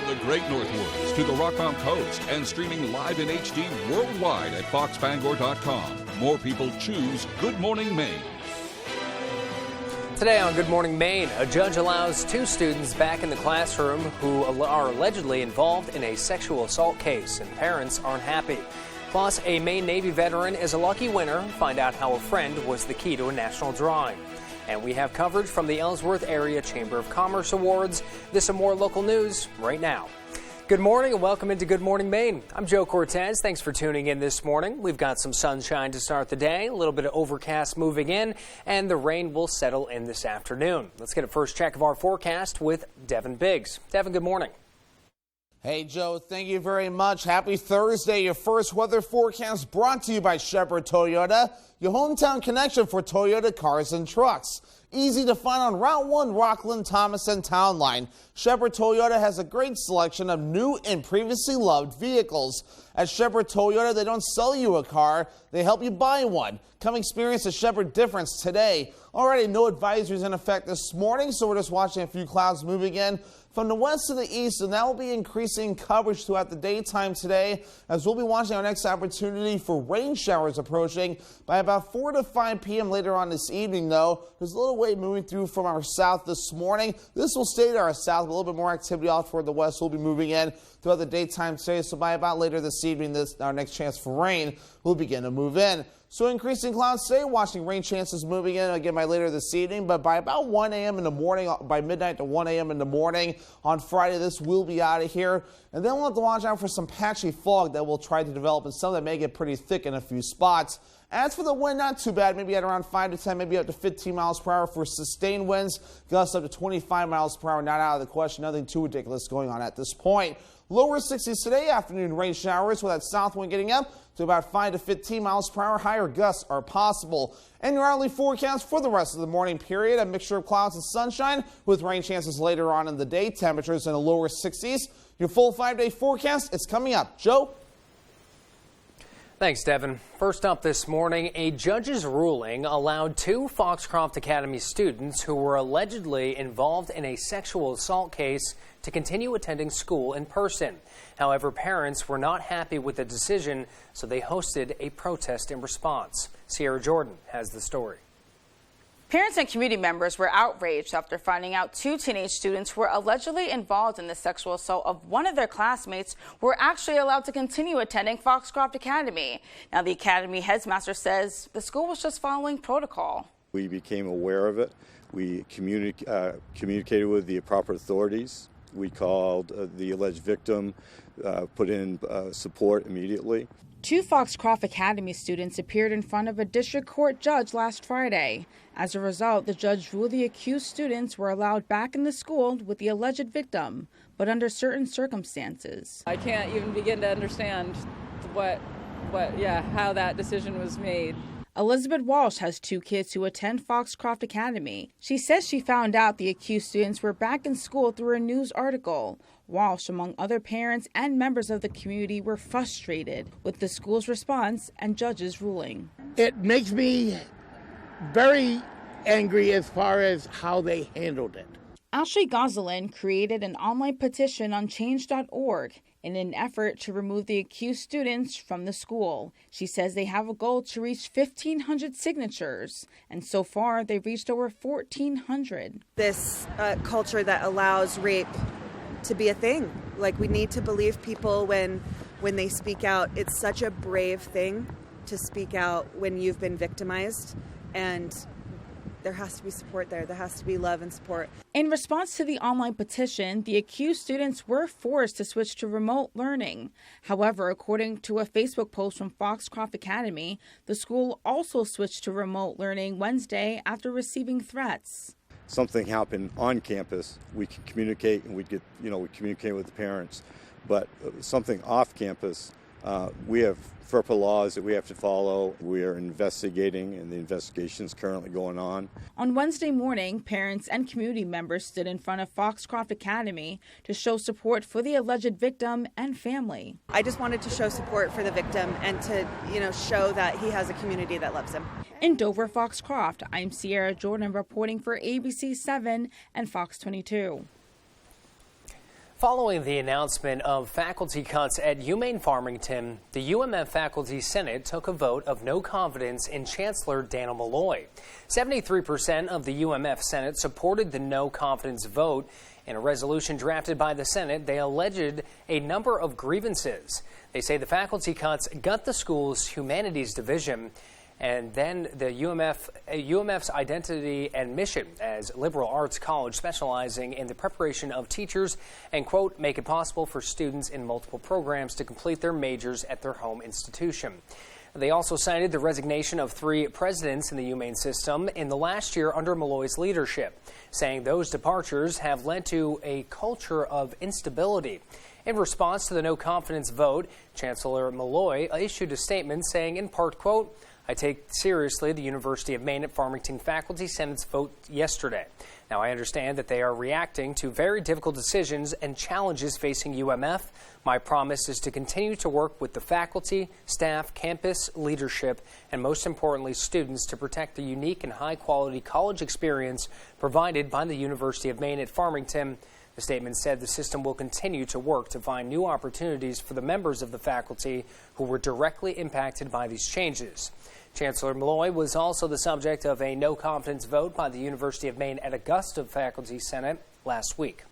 the Great Northwoods to the Rock Mountain Coast and streaming live in HD worldwide at foxbangor.com. More people choose Good Morning Maine. Today on Good Morning Maine, a judge allows 2 students back in the classroom who are allegedly involved in a sexual assault case, and parents aren't happy. Plus, a Maine Navy veteran is a lucky winner. Find out how a friend was the key to a national drawing. And we have coverage from the Ellsworth Area Chamber of Commerce Awards. This and more local news right now. Good morning and welcome into Good Morning Maine. I'm Joe Cortez. Thanks for tuning in this morning. We've got some sunshine to start the day, a little bit of overcast moving in, and the rain will settle in this afternoon. Let's get a first check of our forecast with Devin Biggs. Devin, good morning. Hey, Joe, thank you very much. Happy Thursday. Your first weather forecast brought to you by Shepherd Toyota, your hometown connection for Toyota cars and trucks. Easy to find on Route 1, Rockland, Thomas, and Town Line. Shepherd Toyota has a great selection of new and previously loved vehicles. At Shepherd Toyota, they don't sell you a car, they help you buy one. Come experience the Shepherd difference today. Already no advisories in effect this morning, so we're just watching a few clouds moving in from the west to the east, and that will be increasing coverage throughout the daytime today, as we'll be watching our next opportunity for rain showers approaching by about 4 to 5 p.m. later on this evening, though. There's a little wave moving through from our south this morning. This will stay to our south, but a little bit more activity off toward the west will be moving in throughout the daytime today, so by about later this evening, our next chance for rain will begin to move in. So increasing clouds today, watching rain chances moving in again by later this evening, but by about 1 a.m. in the morning, by midnight to 1 a.m. in the morning on Friday, this will be out of here. And then we'll have to watch out for some patchy fog that will try to develop, and some that may get pretty thick in a few spots. As for the wind, not too bad, maybe at around 5 to 10, maybe up to 15 miles per hour for sustained winds. Gusts up to 25 miles per hour, not out of the question. Nothing too ridiculous going on at this point. Lower 60s today, afternoon rain showers with that south wind getting up to about 5 to 15 miles per hour. Higher gusts are possible. And your hourly forecast for the rest of the morning period, a mixture of clouds and sunshine with rain chances later on in the day. Temperatures in the lower 60s. Your full 5-day forecast is coming up. Joe? Thanks, Devin. First up this morning, a judge's ruling allowed 2 Foxcroft Academy students who were allegedly involved in a sexual assault case to continue attending school in person. However, parents were not happy with the decision, so they hosted a protest in response. Sierra Jordan has the story. Parents and community members were outraged after finding out 2 teenage students were allegedly involved in the sexual assault of one of their classmates were actually allowed to continue attending Foxcroft Academy. Now, the academy headmaster says the school was just following protocol. We became aware of it. We communicated with the proper authorities. We called the alleged victim, put in support immediately. 2 Foxcroft Academy students appeared in front of a district court judge last Friday. As a result, the judge ruled the accused students were allowed back in the school with the alleged victim, but under certain circumstances. I can't even begin to understand how that decision was made. Elizabeth Walsh has 2 kids who attend Foxcroft Academy. She says she found out the accused students were back in school through a news article. Walsh, among other parents and members of the community, were frustrated with the school's response and judge's ruling. It makes me very angry as far as how they handled it. Ashley Gosselin created an online petition on change.org in an effort to remove the accused students from the school. She says they have a goal to reach 1,500 signatures, and so far they've reached over 1,400. This culture that allows rape to be a thing. Like, we need to believe people when they speak out. It's such a brave thing to speak out when you've been victimized, and there has to be support there. There has to be love and support. In response to the online petition, the accused students were forced to switch to remote learning. However, according to a Facebook post from Foxcroft Academy, the school also switched to remote learning Wednesday after receiving threats. Something happened on campus, we can communicate and we communicate with the parents. But something off campus, we have FERPA laws that we have to follow. We are investigating, and the investigation is currently going on. On Wednesday morning, parents and community members stood in front of Foxcroft Academy to show support for the alleged victim and family. I just wanted to show support for the victim and to, show that he has a community that loves him. In Dover, Foxcroft, I'm Sierra Jordan reporting for ABC 7 and Fox 22. Following the announcement of faculty cuts at UMaine Farmington, the UMF Faculty Senate took a vote of no confidence in Chancellor Daniel Malloy. 73% of the UMF Senate supported the no confidence vote. In a resolution drafted by the Senate, they alleged a number of grievances. They say the faculty cuts gut the school's humanities division and then the UMF's identity and mission as liberal arts college specializing in the preparation of teachers and, quote, make it possible for students in multiple programs to complete their majors at their home institution. They also cited the resignation of 3 presidents in the UMaine system in the last year under Malloy's leadership, saying those departures have led to a culture of instability. In response to the no confidence vote, Chancellor Malloy issued a statement saying, in part, quote, I take seriously the University of Maine at Farmington Faculty Senate's vote yesterday. Now, I understand that they are reacting to very difficult decisions and challenges facing UMF. My promise is to continue to work with the faculty, staff, campus leadership, and most importantly, students to protect the unique and high-quality college experience provided by the University of Maine at Farmington. The statement said the system will continue to work to find new opportunities for the members of the faculty who were directly impacted by these changes. Chancellor Malloy was also the subject of a no-confidence vote by the University of Maine at Augusta Faculty Senate last week.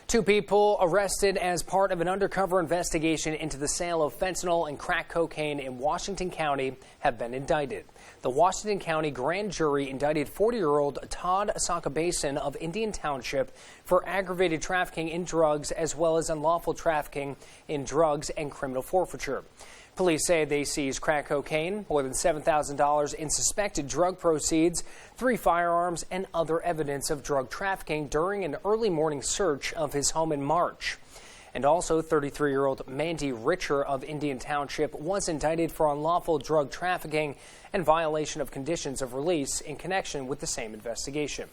2 people arrested as part of an undercover investigation into the sale of fentanyl and crack cocaine in Washington County have been indicted. The Washington County grand jury indicted 40-year-old Todd Sakabason of Indian Township for aggravated trafficking in drugs as well as unlawful trafficking in drugs and criminal forfeiture. Police say they seized crack cocaine, more than $7,000 in suspected drug proceeds, 3 firearms, and other evidence of drug trafficking during an early morning search of his home in March. And also, 33-year-old Mandy Richer of Indian Township was indicted for unlawful drug trafficking and violation of conditions of release in connection with the same investigation.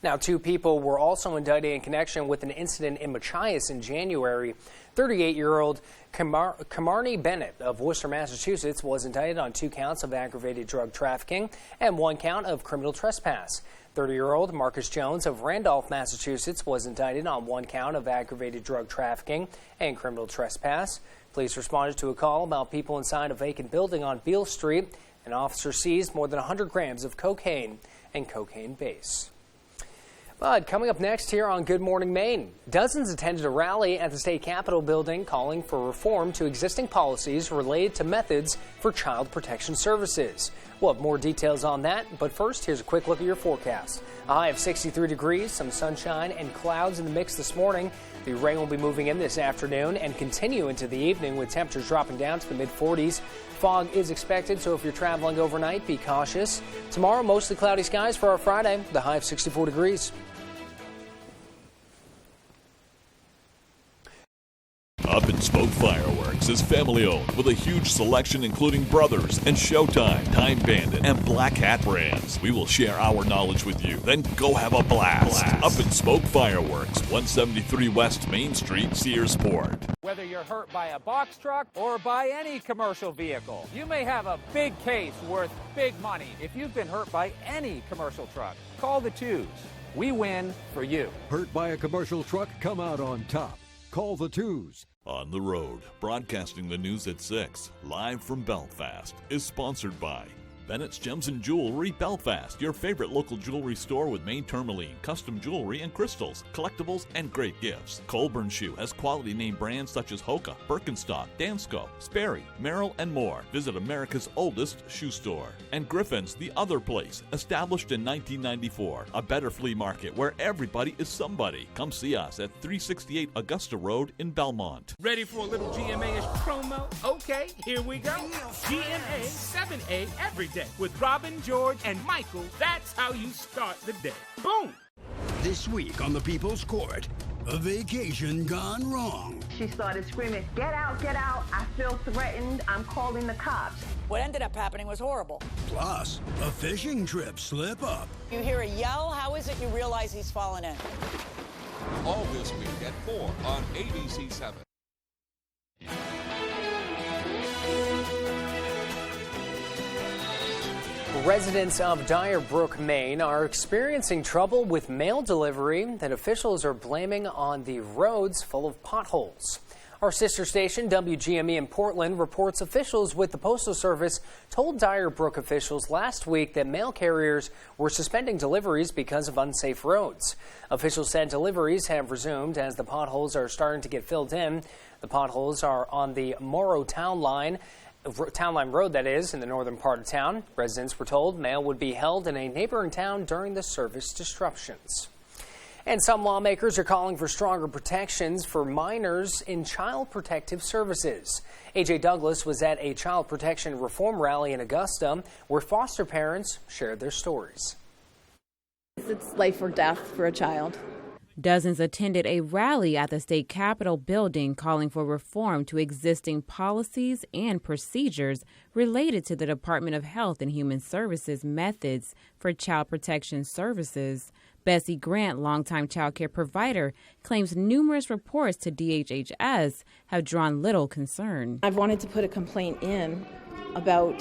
Now, 2 people were also indicted in connection with an incident in Machias in January. 38-year-old Kamarni Bennett of Worcester, Massachusetts, was indicted on 2 counts of aggravated drug trafficking and 1 count of criminal trespass. 30-year-old Marcus Jones of Randolph, Massachusetts, was indicted on 1 count of aggravated drug trafficking and criminal trespass. Police responded to a call about people inside a vacant building on Beale Street. An officer seized more than 100 grams of cocaine and cocaine base. But coming up next here on Good Morning Maine, dozens attended a rally at the state capitol building calling for reform to existing policies related to methods for child protection services. We'll have more details on that, but first, here's a quick look at your forecast. A high of 63 degrees, some sunshine and clouds in the mix this morning. The rain will be moving in this afternoon and continue into the evening with temperatures dropping down to the mid-40s. Fog is expected, so if you're traveling overnight, be cautious. Tomorrow, mostly cloudy skies for our Friday, the high of 64 degrees. Up in Smoke Fireworks is family-owned with a huge selection including Brothers and Showtime, Time Bandit, and Black Hat brands. We will share our knowledge with you, then go have a blast. Up in Smoke Fireworks, 173 West Main Street, Searsport. Whether you're hurt by a box truck or by any commercial vehicle, you may have a big case worth big money. If you've been hurt by any commercial truck, call the Twos. We win for you. Hurt by a commercial truck? Come out on top. Call the Twos. On the Road, broadcasting the news at 6, live from Belfast, is sponsored by Bennett's Gems and Jewelry Belfast, your favorite local jewelry store with Maine tourmaline, custom jewelry and crystals, collectibles, and great gifts. Colburn Shoe has quality name brands such as Hoka, Birkenstock, Dansko, Sperry, Merrill, and more. Visit America's oldest shoe store. And Griffin's The Other Place, established in 1994, a better flea market where everybody is somebody. Come see us at 368 Augusta Road in Belmont. Ready for a little GMA-ish promo? Okay, here we go. GMA 7A every day with Robin, George, and Michael. That's how you start the day. Boom! This week on the People's Court, a vacation gone wrong. She started screaming, "Get out, get out. I feel threatened. I'm calling the cops." What ended up happening was horrible. Plus, a fishing trip slip up. You hear a yell, how is it you realize he's fallen in? All this week at 4 on ABC7. residents of Dyer Brook, Maine are experiencing trouble with mail delivery that officials are blaming on the roads full of potholes. Our sister station, WGME in Portland, reports officials with the Postal Service told Dyer Brook officials last week that mail carriers were suspending deliveries because of unsafe roads. Officials said deliveries have resumed as the potholes are starting to get filled in. The potholes are on the Morrow Town Line Road, that is, in the northern part of town. Residents were told mail would be held in a neighboring town during the service disruptions. And some lawmakers are calling for stronger protections for minors in child protective services. A.J. Douglas was at a child protection reform rally in Augusta where foster parents shared their stories. It's life or death for a child. Dozens attended a rally at the state capitol building calling for reform to existing policies and procedures related to the Department of Health and Human Services methods for child protection services. Bessie Grant, longtime child care provider, claims numerous reports to DHHS have drawn little concern. I've wanted to put a complaint in about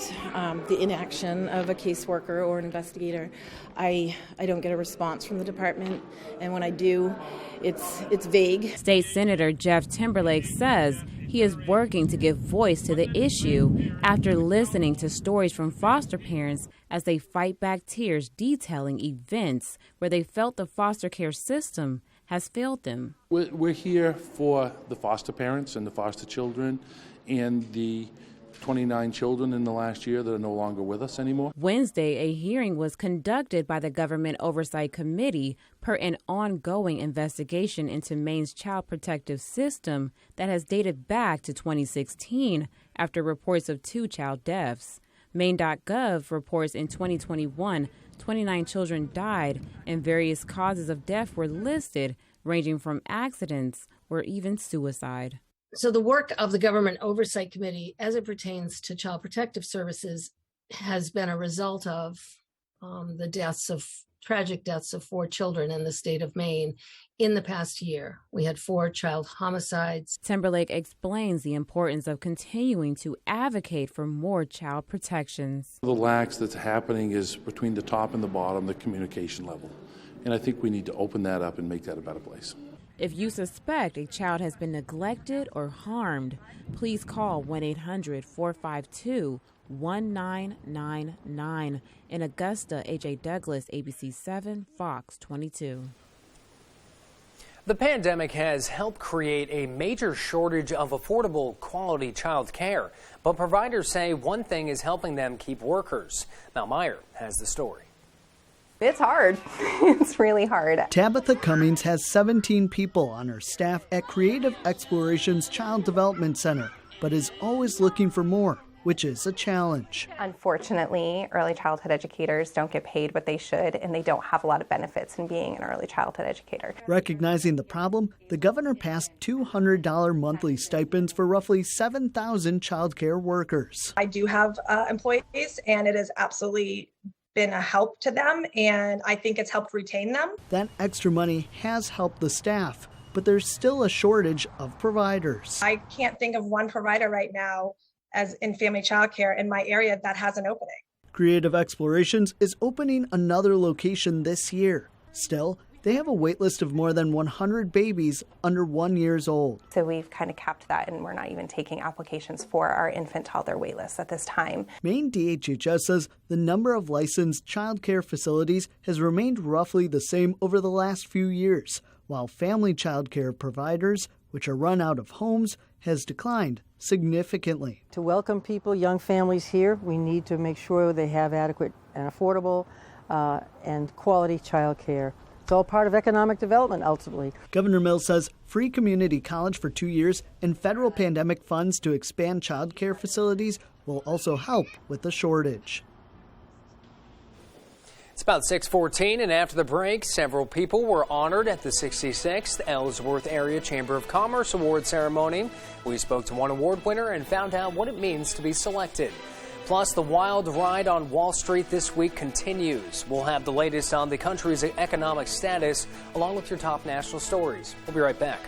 the inaction of a caseworker or an investigator. I don't get a response from the department, and when I do, it's vague. State Senator Jeff Timberlake says he is working to give voice to the issue after listening to stories from foster parents as they fight back tears detailing events where they felt the foster care system has failed them. We're here for the foster parents and the foster children and the 29 children in the last year that are no longer with us anymore. Wednesday, a hearing was conducted by the Government Oversight Committee per an ongoing investigation into Maine's child protective system that has dated back to 2016 after reports of 2 child deaths. Maine.gov reports in 2021, 29 children died and various causes of death were listed, ranging from accidents or even suicide. So the work of the Government Oversight Committee as it pertains to child protective services has been a result of the tragic deaths of 4 children in the state of Maine in the past year. We had 4 child homicides. Timberlake explains the importance of continuing to advocate for more child protections. The lax that's happening is between the top and the bottom, the communication level. And I think we need to open that up and make that a better place. If you suspect a child has been neglected or harmed, please call 1-800-452-1999. In Augusta, A.J. Douglas, ABC 7, Fox 22. The pandemic has helped create a major shortage of affordable, quality child care. But providers say one thing is helping them keep workers. Mel Meyer has the story. It's hard. It's really hard. Tabitha Cummings has 17 people on her staff at Creative Explorations Child Development Center, but is always looking for more, which is a challenge. Unfortunately, early childhood educators don't get paid what they should, and they don't have a lot of benefits in being an early childhood educator. Recognizing the problem, the governor passed $200 monthly stipends for roughly 7,000 child care workers. I do have employees, and it has absolutely been a help to them, and I think it's helped retain them. That extra money has helped the staff, but there's still a shortage of providers. I can't think of one provider right now as in family child care in my area that has an opening. Creative Explorations is opening another location this year. Still, they have a wait list of more than 100 babies under 1 year old. So we've kind of capped that, and we're not even taking applications for our infant toddler wait list at this time. Maine DHHS says the number of licensed child care facilities has remained roughly the same over the last few years, while family child care providers, which are run out of homes, has declined significantly. To welcome people, young families here, we need to make sure they have adequate and affordable and quality child care. It's all part of economic development, ultimately. Governor Mills says free community college for 2 years and federal pandemic funds to expand child care facilities will also help with the shortage. It's about 6:14, and after the break, several people were honored at the 66th Ellsworth Area Chamber of Commerce Award ceremony. We spoke to one award winner and found out what it means to be selected. Plus, the wild ride on Wall Street this week continues. We'll have the latest on the country's economic status, along with your top national stories. We'll be right back.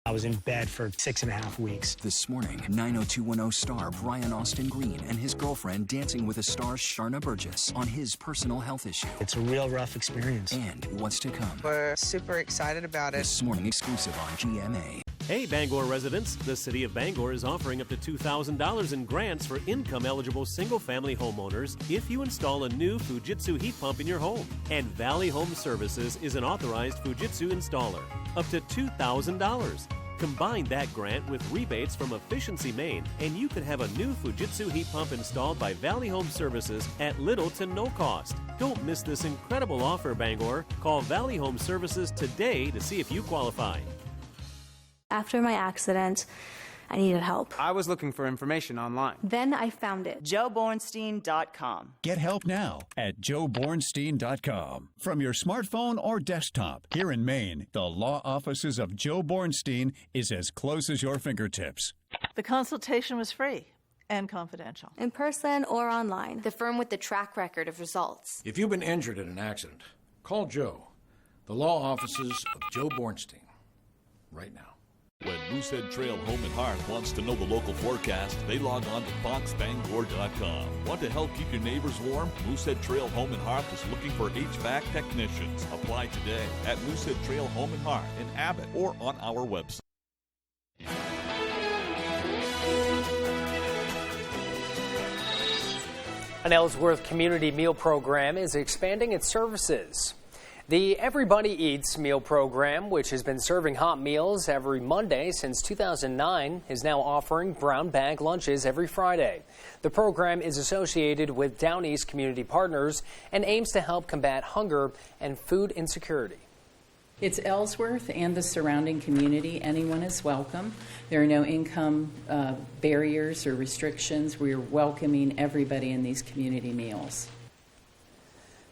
I was in bed for 6.5 weeks. This morning, 90210 star Brian Austin Green and his girlfriend dancing with a star Sharna Burgess on his personal health issue. It's a real rough experience. And what's to come. We're super excited about it. This morning exclusive on GMA. Hey, Bangor residents, the City of Bangor is offering up to $2,000 in grants for income-eligible single-family homeowners if you install a new Fujitsu heat pump in your home. And Valley Home Services is an authorized Fujitsu installer. Up to $2,000. Combine that grant with rebates from Efficiency Maine, and you could have a new Fujitsu heat pump installed by Valley Home Services at little to no cost. Don't miss this incredible offer, Bangor. Call Valley Home Services today to see if you qualify. After my accident, I needed help. I was looking for information online. Then I found it. JoeBornstein.com. Get help now at JoeBornstein.com. From your smartphone or desktop, here in Maine, the law offices of Joe Bornstein is as close as your fingertips. The consultation was free and confidential. In person or online, the firm with the track record of results. If you've been injured in an accident, call Joe. The law offices of Joe Bornstein. Right now. When Moosehead Trail Home and Hearth wants to know the local forecast, they log on to foxbangor.com. Want to help keep your neighbors warm? Moosehead Trail Home and Hearth is looking for HVAC technicians. Apply today at Moosehead Trail Home and Hearth in Abbott or on our website. An Ellsworth community meal program is expanding its services. The Everybody Eats meal program, which has been serving hot meals every Monday since 2009, is now offering brown bag lunches every Friday. The program is associated with Down East Community Partners and aims to help combat hunger and food insecurity. It's Ellsworth and the surrounding community. Anyone is welcome. There are no income barriers or restrictions. We are welcoming everybody in these community meals.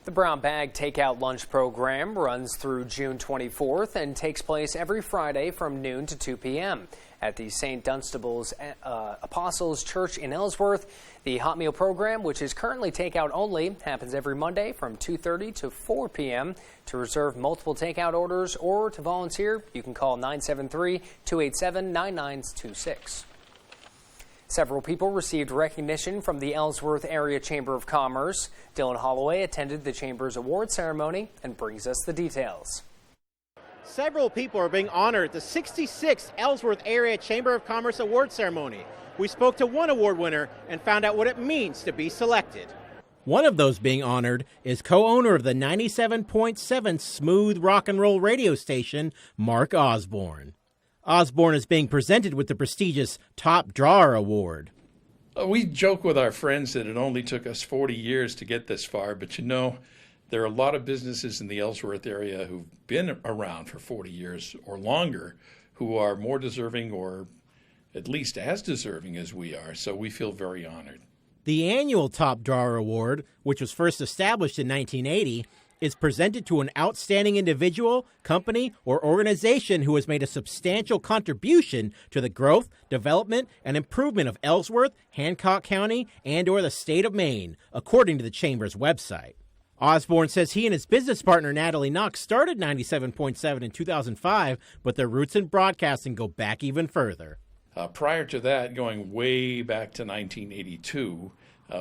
The Brown Bag Takeout Lunch program runs through June 24th and takes place every Friday from noon to 2 p.m. at the St. Dunstable's Apostles Church in Ellsworth. The hot meal program, which is currently takeout only, happens every Monday from 2:30 to 4 p.m. To reserve multiple takeout orders or to volunteer, you can call 973-287-9926. Several people received recognition from the Ellsworth Area Chamber of Commerce. Dylan Holloway attended the Chamber's award ceremony and brings us the details. Several people are being honored at the 66th Ellsworth Area Chamber of Commerce award ceremony. We spoke to one award winner and found out what it means to be selected. One of those being honored is co-owner of the 97.7 smooth rock and roll radio station, Mark Osborne. Osborne is being presented with the prestigious Top Drawer Award. We joke with our friends that it only took us 40 years to get this far, but you know, there are a lot of businesses in the Ellsworth area who've been around for 40 years or longer who are more deserving, or at least as deserving as we are, so we feel very honored. The annual Top Drawer Award, which was first established in 1980, is presented to an outstanding individual, company, or organization who has made a substantial contribution to the growth, development, and improvement of Ellsworth, Hancock County, and/or the state of Maine, according to the Chamber's website. Osborne says he and his business partner, Natalie Knox, started 97.7 in 2005, but their roots in broadcasting go back even further. Prior to that, going way back to 1982,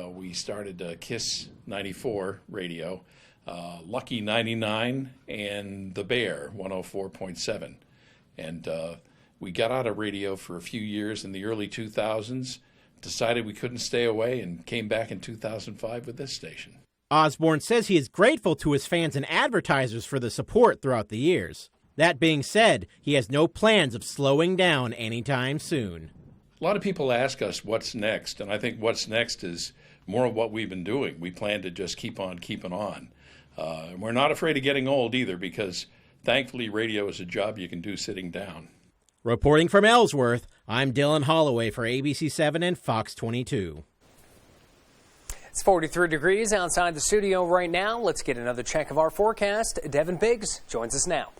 we started KISS 94 radio, Lucky 99, and The Bear 104.7. And we got out of radio for a few years in the early 2000s, decided we couldn't stay away, and came back in 2005 with this station. Osborne says he is grateful to his fans and advertisers for the support throughout the years. That being said, he has no plans of slowing down anytime soon. A lot of people ask us what's next, and I think what's next is more of what we've been doing. We plan to just keep on keeping on. We're not afraid of getting old either, because thankfully radio is a job you can do sitting down. Reporting from Ellsworth, I'm Dylan Holloway for ABC7 and Fox 22. It's 43 degrees outside the studio right now. Let's get another check of our forecast. Devin Biggs joins us now.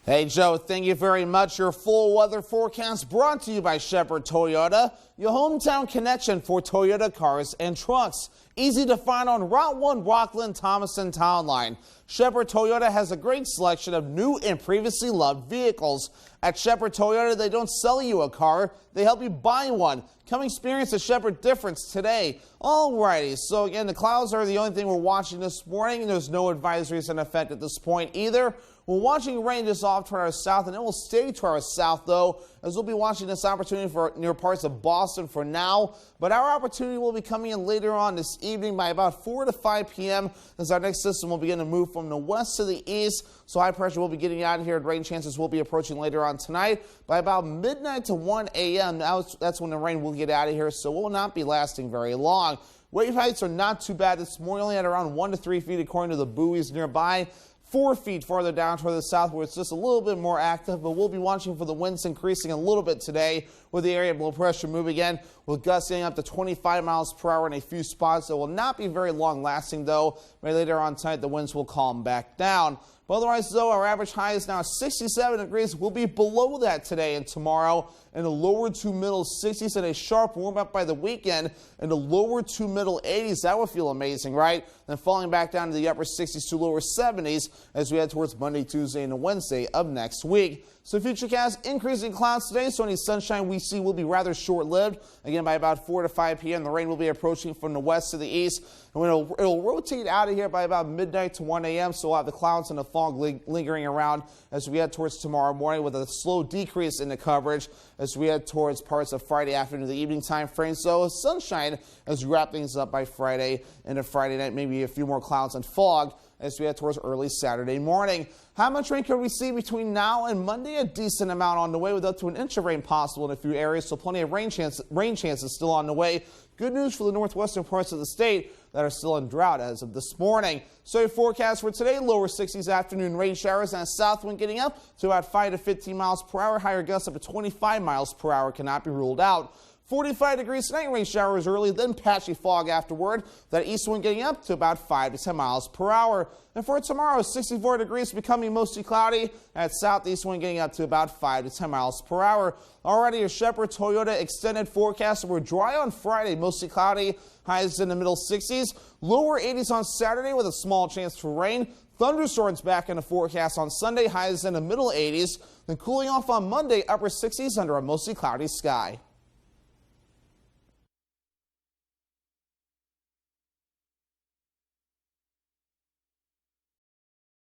Hey, Joe, thank you very much. Your full weather forecast brought to you by Shepherd Toyota, your hometown connection for Toyota cars and trucks. Easy to find on Route 1 Rockland Thomaston Town Line. Shepherd Toyota has a great selection of new and previously loved vehicles. At Shepherd Toyota, they don't sell you a car, they help you buy one. Come experience the Shepherd difference today. Alrighty, so again, the clouds are the only thing we're watching this morning. There's no advisories in effect at this point either. We're watching rain just off to our south, and it will stay to our south, though, as we'll be watching this opportunity for near parts of Boston for now. But our opportunity will be coming in later on this evening by about 4 to 5 p.m. as our next system will begin to move from the west to the east. So high pressure will be getting out of here, and rain chances will be approaching later on tonight. By about midnight to 1 a.m., that's when the rain will get out of here, so it will not be lasting very long. Wave heights are not too bad this morning, only at around 1 to 3 feet according to the buoys nearby. 4 feet farther down toward the south where it's just a little bit more active, but we'll be watching for the winds increasing a little bit today with the area of low pressure moving in with gusts getting up to 25 miles per hour in a few spots. It will not be very long lasting though. Maybe later on tonight the winds will calm back down. But otherwise though, our average high is now 67 degrees. We'll be below that today and tomorrow in the lower to middle 60s and a sharp warm up by the weekend in the lower to middle 80s. That would feel amazing, right? Then falling back down to the upper 60s to lower 70s as we head towards Monday, Tuesday, and Wednesday of next week. So futurecast, increasing clouds today, so any sunshine we see will be rather short-lived. Again, by about 4 to 5 p.m., the rain will be approaching from the west to the east. And it'll rotate out of here by about midnight to 1 a.m., so we'll have the clouds and the fog lingering around as we head towards tomorrow morning with a slow decrease in the coverage as we head towards parts of Friday afternoon to the evening time frame. So sunshine as we wrap things up by Friday into Friday night, maybe a few more clouds and fog as we head towards early Saturday morning. How much rain could we see between now and Monday? A decent amount on the way with up to an inch of rain possible in a few areas, so plenty of rain chances still on the way. Good news for the northwestern parts of the state that are still in drought as of this morning. So your forecast for today, lower 60s afternoon rain showers and a south wind getting up to about 5 to 15 miles per hour. Higher gusts up to 25 miles per hour cannot be ruled out. 45 degrees tonight, rain showers early, then patchy fog afterward. That east wind getting up to about 5 to 10 miles per hour. And for tomorrow, 64 degrees, becoming mostly cloudy. At southeast wind getting up to about 5 to 10 miles per hour. Already a Shepherd Toyota extended forecast. We're dry on Friday, mostly cloudy. Highs in the middle 60s. Lower 80s on Saturday with a small chance for rain. Thunderstorms back in the forecast on Sunday. Highs in the middle 80s. Then cooling off on Monday, upper 60s under a mostly cloudy sky.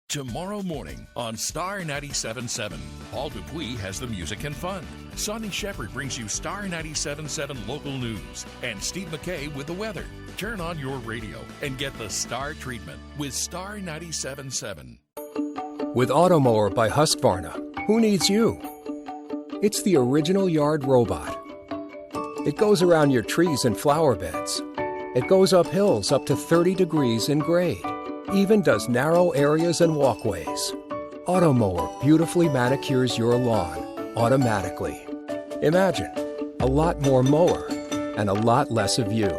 Tomorrow morning on Star 97.7, Paul Dupuis has the music and fun. Sonny Shepard brings you Star 97.7 local news. And Steve McKay with the weather. Turn on your radio and get the Star treatment with Star 97.7. With Automower by Husqvarna, who needs you? It's the original yard robot. It goes around your trees and flower beds. It goes up hills up to 30 degrees in grade. Even does narrow areas and walkways. Automower beautifully manicures your lawn automatically. Imagine a lot more mower and a lot less of you.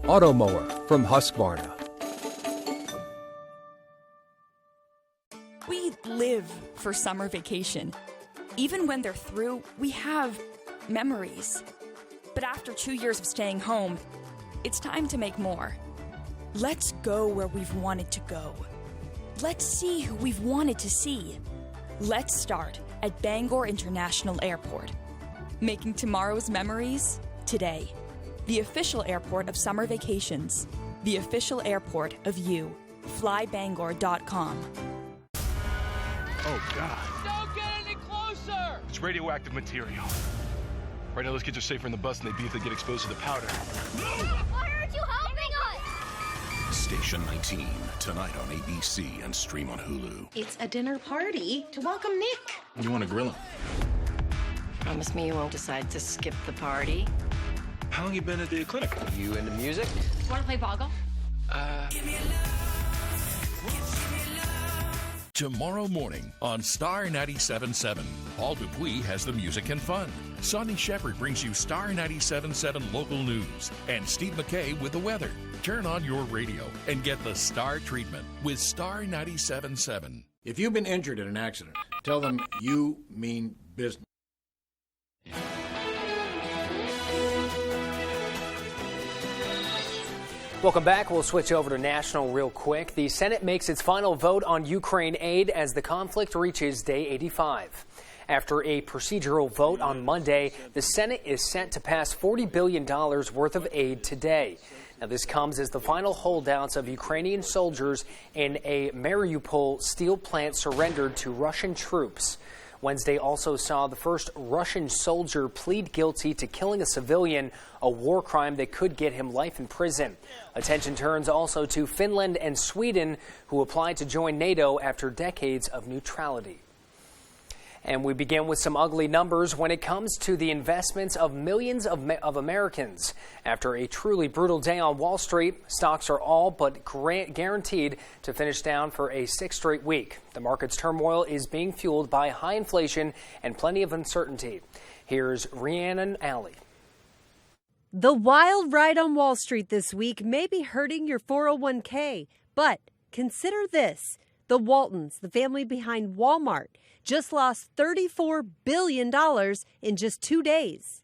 Automower from Husqvarna. We live for summer vacation. Even when they're through, we have memories. But after 2 years of staying home, it's time to make more. Let's go where we've wanted to go. Let's see who we've wanted to see. Let's start at Bangor International Airport. Making tomorrow's memories today. The official airport of summer vacations. The official airport of you. FlyBangor.com. Oh, God. Don't get any closer! It's radioactive material. Right now, those kids are safer in the bus than they'd be if they get exposed to the powder. Why aren't you helping us? Station 19, tonight on ABC and stream on Hulu. It's a dinner party to welcome Nick. You want to grill him? Promise me you won't decide to skip the party. How long you been at the clinic? You into music? Want to play Boggle? Tomorrow morning on Star 97.7, Paul Dupuis has the music and fun. Sonny Shepard brings you Star 97.7 local news. And Steve McKay with the weather. Turn on your radio and get the Star treatment with Star 97.7. If you've been injured in an accident, tell them you mean business. Welcome back. We'll switch over to national real quick. The Senate makes its final vote on Ukraine aid as the conflict reaches day 85. After a procedural vote on Monday, the Senate is set to pass $40 billion worth of aid today. Now, this comes as the final holdouts of Ukrainian soldiers in a Mariupol steel plant surrendered to Russian troops. Wednesday also saw the first Russian soldier plead guilty to killing a civilian, a war crime that could get him life in prison. Attention turns also to Finland and Sweden, who applied to join NATO after decades of neutrality. And we begin with some ugly numbers when it comes to the investments of millions of Americans. After a truly brutal day on Wall Street, stocks are all but guaranteed to finish down for a sixth straight week. The market's turmoil is being fueled by high inflation and plenty of uncertainty. Here's Rhiannon Alley. The wild ride on Wall Street this week may be hurting your 401k, but consider this. The Waltons, the family behind Walmart, just lost $34 billion in just 2 days.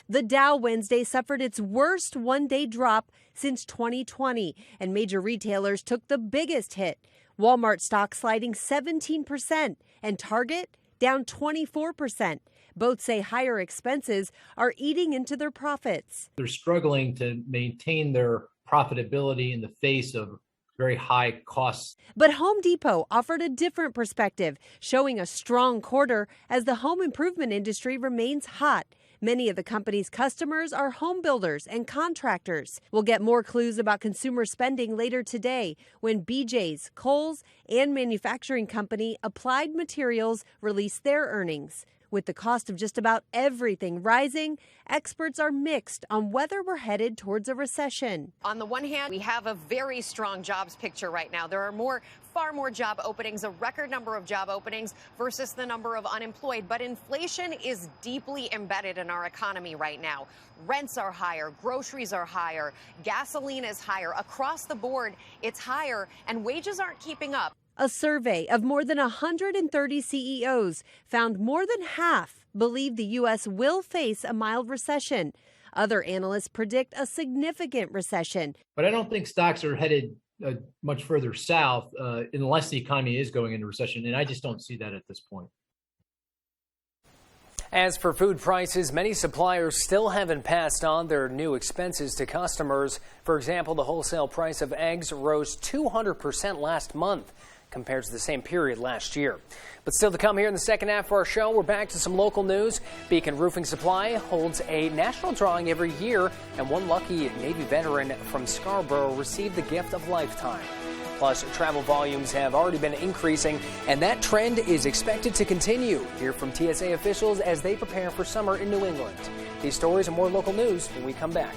The Dow Wednesday suffered its worst one-day drop since 2020, and major retailers took the biggest hit. Walmart stock sliding 17% and Target down 24%. Both say higher expenses are eating into their profits. They're struggling to maintain their profitability in the face of very high costs. But Home Depot offered a different perspective, showing a strong quarter as the home improvement industry remains hot. Many of the company's customers are home builders and contractors. We'll get more clues about consumer spending later today when BJ's, Kohl's, and manufacturing company Applied Materials release their earnings. With the cost of just about everything rising, experts are mixed on whether we're headed towards a recession. On the one hand, we have a very strong jobs picture right now. There are far more job openings, a record number of job openings versus the number of unemployed. But inflation is deeply embedded in our economy right now. Rents are higher, groceries are higher, gasoline is higher. Across the board, it's higher, and wages aren't keeping up. A survey of more than 130 CEOs found more than half believe the U.S. will face a mild recession. Other analysts predict a significant recession. But I don't think stocks are headed much further south unless the economy is going into recession, and I just don't see that at this point. As for food prices, many suppliers still haven't passed on their new expenses to customers. For example, the wholesale price of eggs rose 200% last month compared to the same period last year. But still to come here in the second half of our show, we're back to some local news. Beacon Roofing Supply holds a national drawing every year, and one lucky Navy veteran from Scarborough received the gift of a lifetime. Plus, travel volumes have already been increasing, and that trend is expected to continue. Hear from TSA officials as they prepare for summer in New England. These stories and more local news when we come back.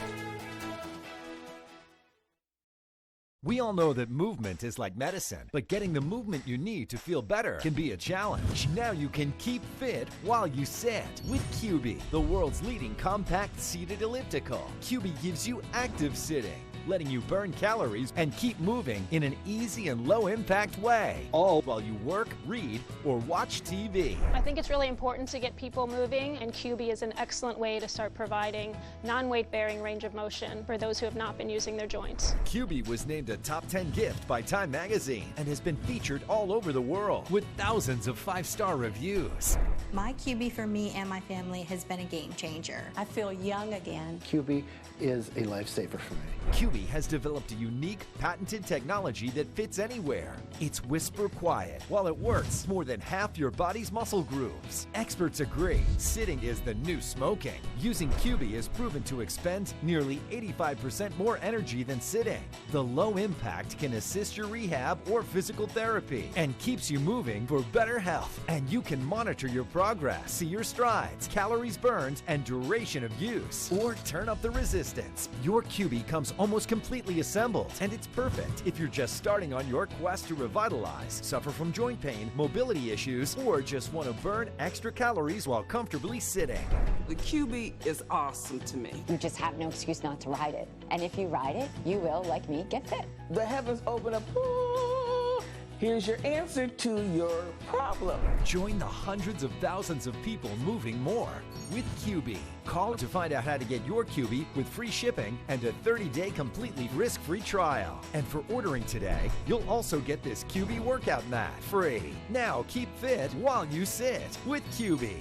We all know that movement is like medicine, but getting the movement you need to feel better can be a challenge. Now you can keep fit while you sit with QB, the world's leading compact seated elliptical. QB gives you active sitting, letting you burn calories and keep moving in an easy and low-impact way, all while you work, read, or watch TV. I think it's really important to get people moving, and QB is an excellent way to start providing non-weight-bearing range of motion for those who have not been using their joints. QB was named a top 10 gift by Time Magazine and has been featured all over the world with thousands of 5-star reviews. My QB for me and my family has been a game changer. I feel young again. QB is a lifesaver for me. QB has developed a unique, patented technology that fits anywhere. It's whisper quiet. While it works more than half your body's muscle grooves. Experts agree, sitting is the new smoking. Using QB is proven to expend nearly 85% more energy than sitting. The low impact can assist your rehab or physical therapy and keeps you moving for better health. And you can monitor your progress, see your strides, calories burned, and duration of use. Or turn up the resistance. Your QB comes almost completely assembled, and it's perfect if you're just starting on your quest to revitalize, suffer from joint pain, mobility issues, or just want to burn extra calories while comfortably sitting. The QB is awesome to me. You just have no excuse not to ride it. And if you ride it, you will, like me, get fit. The heavens open up. Ooh, Here's your answer to your problem. Join the hundreds of thousands of people moving more with QB. Call to find out how to get your QB with free shipping and a 30-day completely risk-free trial. And for ordering today, you'll also get this QB workout mat free. Now keep fit while you sit with QB.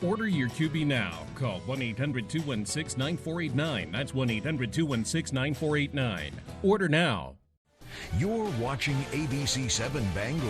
Order your QB now. Call 1-800-216-9489. That's 1-800-216-9489. Order now. You're watching ABC 7 Bangor.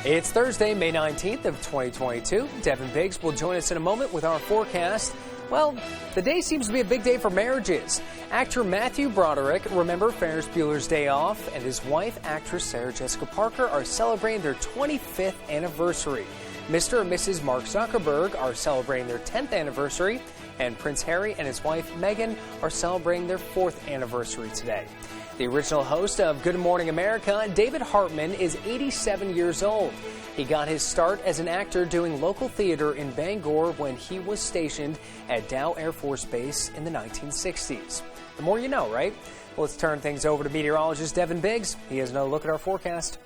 It's Thursday, May 19th of 2022. Devin Biggs will join us in a moment with our forecast. Well, the day seems to be a big day for marriages. Actor Matthew Broderick, remember Ferris Bueller's Day Off, and his wife, actress Sarah Jessica Parker, are celebrating their 25th anniversary. Mr. and Mrs. Mark Zuckerberg are celebrating their 10th anniversary, and Prince Harry and his wife Meghan are celebrating their 4th anniversary today. The original host of Good Morning America, David Hartman, is 87 years old. He got his start as an actor doing local theater in Bangor when he was stationed at Dow Air Force Base in the 1960s. The more you know, right? Well, let's turn things over to meteorologist Devin Biggs. He has another look at our forecast.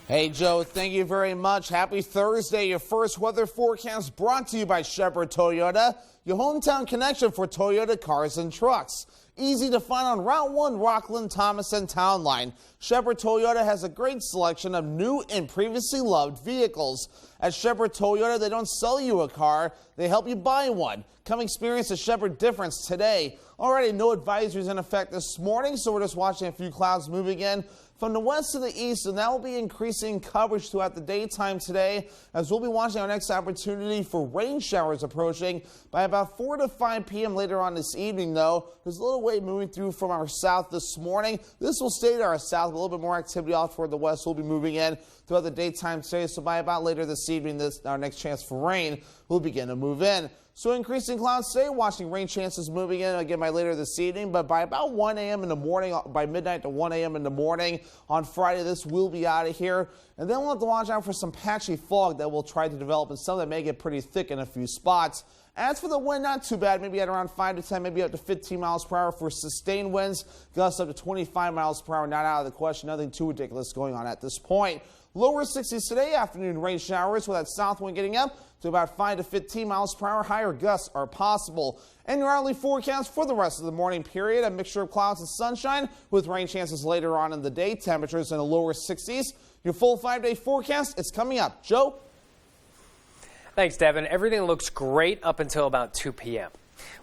Hey, Joe, thank you very much. Happy Thursday. Your first weather forecast brought to you by Shepherd Toyota, your hometown connection for Toyota cars and trucks. Easy to find on Route 1 Rockland, Thomas, and Town Line. Shepherd Toyota has a great selection of new and previously loved vehicles. At Shepherd Toyota, they don't sell you a car, they help you buy one. Come experience the Shepherd difference today. Already, no advisories in effect this morning, so we're just watching a few clouds moving in from the west to the east, and that will be increasing coverage throughout the daytime today, as we'll be watching our next opportunity for rain showers approaching by about 4 to 5 p.m. later on this evening, though. There's a little wave moving through from our south this morning. This will stay to our south, a little bit more activity off toward the west will be moving in throughout the daytime today, so by about later this evening, our next chance for rain will begin to move in. So increasing clouds today, watching rain chances moving in again by later this evening, but by about 1 a.m. in the morning, by midnight to 1 a.m. in the morning on Friday, this will be out of here. And then we'll have to watch out for some patchy fog that will try to develop, and some that may get pretty thick in a few spots. As for the wind, not too bad, maybe at around 5 to 10, maybe up to 15 miles per hour for sustained winds. Gusts up to 25 miles per hour, not out of the question. Nothing too ridiculous going on at this point. Lower 60s today, afternoon rain showers with that south wind getting up to about 5 to 15 miles per hour. Higher gusts are possible. And your hourly forecast for the rest of the morning period, a mixture of clouds and sunshine with rain chances later on in the day. Temperatures in the lower 60s. Your full 5-day forecast is coming up. Joe? Thanks, Devin. Everything looks great up until about 2 p.m.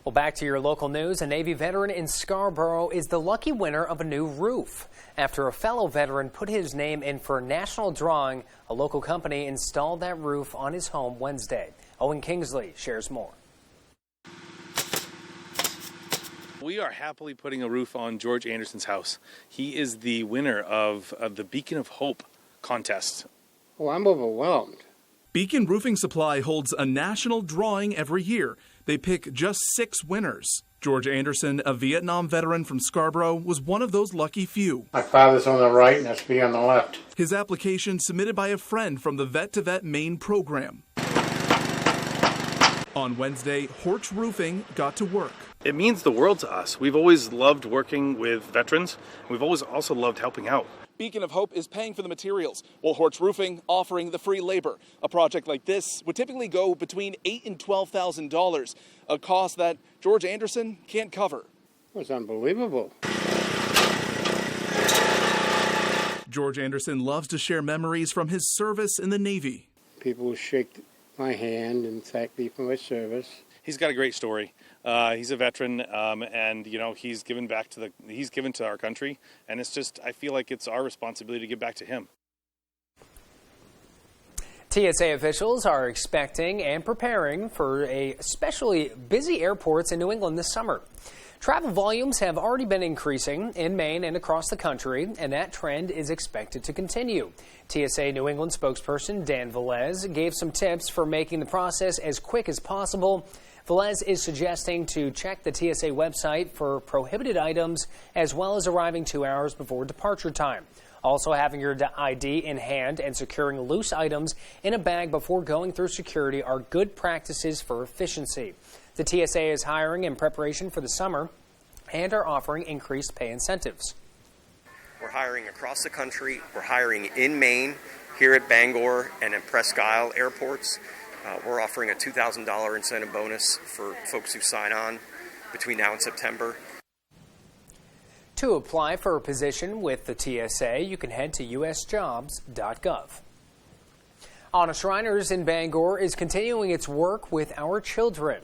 Well, back to your local news. A Navy veteran in Scarborough is the lucky winner of a new roof. After a fellow veteran put his name in for a national drawing, a local company installed that roof on his home Wednesday. Owen Kingsley shares more. We are happily putting a roof on George Anderson's house. He is the winner of the Beacon of Hope contest. Oh, I'm overwhelmed. Beacon Roofing Supply holds a national drawing every year. They pick just 6 winners. George Anderson, a Vietnam veteran from Scarborough, was one of those lucky few. My father's on the right and that's me on the left. His application submitted by a friend from the Vet to Vet Maine program. On Wednesday, Horch Roofing got to work. It means the world to us. We've always loved working with veterans. We've always also loved helping out. Beacon of Hope is paying for the materials, while Horch Roofing offering the free labor. A project like this would typically go between $8,000 and $12,000, a cost that George Anderson can't cover. It was unbelievable. George Anderson loves to share memories from his service in the Navy. People will shake my hand and thank me for my service. He's got a great story. He's a veteran, and he's given to our country, and it's just, I feel like it's our responsibility to give back to him. TSA officials are expecting and preparing for especially busy airports in New England this summer. Travel volumes have already been increasing in Maine and across the country, and that trend is expected to continue. TSA New England spokesperson Dan Velez gave some tips for making the process as quick as possible. Velez is suggesting to check the TSA website for prohibited items as well as arriving 2 hours before departure time. Also, having your ID in hand and securing loose items in a bag before going through security are good practices for efficiency. The TSA is hiring in preparation for the summer and are offering increased pay incentives. We're hiring across the country. We're hiring in Maine, here at Bangor and at Presque Isle airports. We're offering a $2,000 incentive bonus for folks who sign on between now and September. To apply for a position with the TSA, you can head to usjobs.gov. Anna Shriners in Bangor is continuing its work with our children.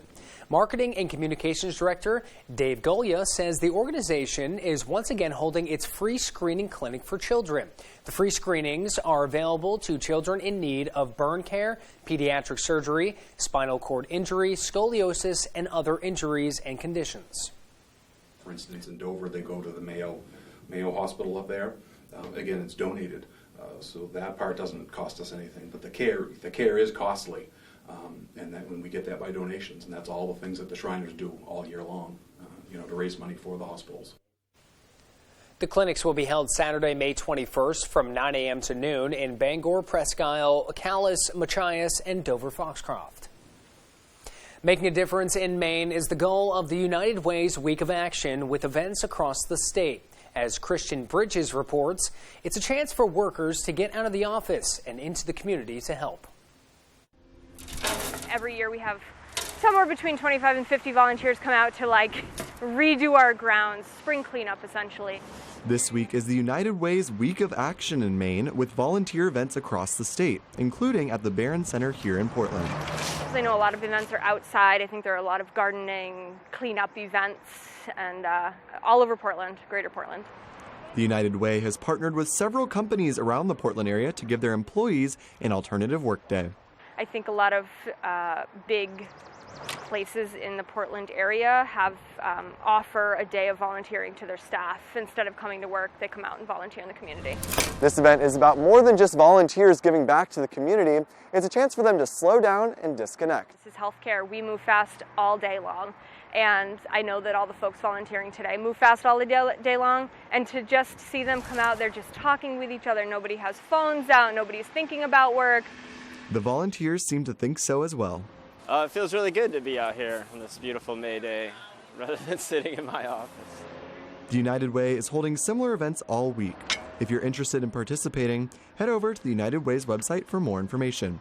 Marketing and Communications Director Dave Gullia says the organization is once again holding its free screening clinic for children. The free screenings are available to children in need of burn care, pediatric surgery, spinal cord injury, scoliosis, and other injuries and conditions. For instance, in Dover, they go to the Mayo Hospital up there. Again, it's donated, so that part doesn't cost us anything. But the care is costly. And that when we get that by donations, and that's all the things that the Shriners do all year long, to raise money for the hospitals. The clinics will be held Saturday, May 21st from 9 a.m. to noon in Bangor, Presque Isle, Calais, Machias, and Dover Foxcroft. Making a difference in Maine is the goal of the United Way's Week of Action with events across the state. As Christian Bridges reports, it's a chance for workers to get out of the office and into the community to help. Every year we have somewhere between 25 and 50 volunteers come out to redo our grounds, spring cleanup essentially. This week is the United Way's Week of Action in Maine with volunteer events across the state, including at the Barron Center here in Portland. I know a lot of events are outside. I think there are a lot of gardening, cleanup events, and all over Portland, greater Portland. The United Way has partnered with several companies around the Portland area to give their employees an alternative workday. I think a lot of big places in the Portland area have offer a day of volunteering to their staff. Instead of coming to work, they come out and volunteer in the community. This event is about more than just volunteers giving back to the community. It's a chance for them to slow down and disconnect. This is healthcare. We move fast all day long. And I know that all the folks volunteering today move fast all the day long. And to just see them come out, they're just talking with each other. Nobody has phones out. Nobody's thinking about work. The volunteers seem to think so as well. It feels really good to be out here on this beautiful May Day rather than sitting in my office. The United Way is holding similar events all week. If you're interested in participating, head over to the United Way's website for more information.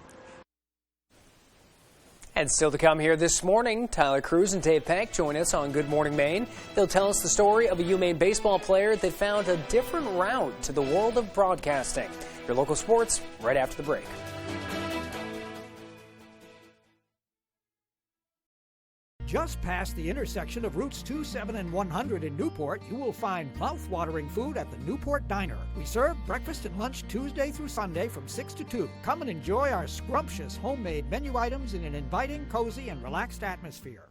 And still to come here this morning, Tyler Cruz and Dave Peck join us on Good Morning Maine. They'll tell us the story of a UMaine baseball player that found a different route to the world of broadcasting. Your local sports right after the break. Just past the intersection of routes 2, 7, and 100 in Newport, you will find mouth-watering food at the Newport Diner. We serve breakfast and lunch Tuesday through Sunday from 6 to 2. Come and enjoy our scrumptious homemade menu items in an inviting, cozy, and relaxed atmosphere.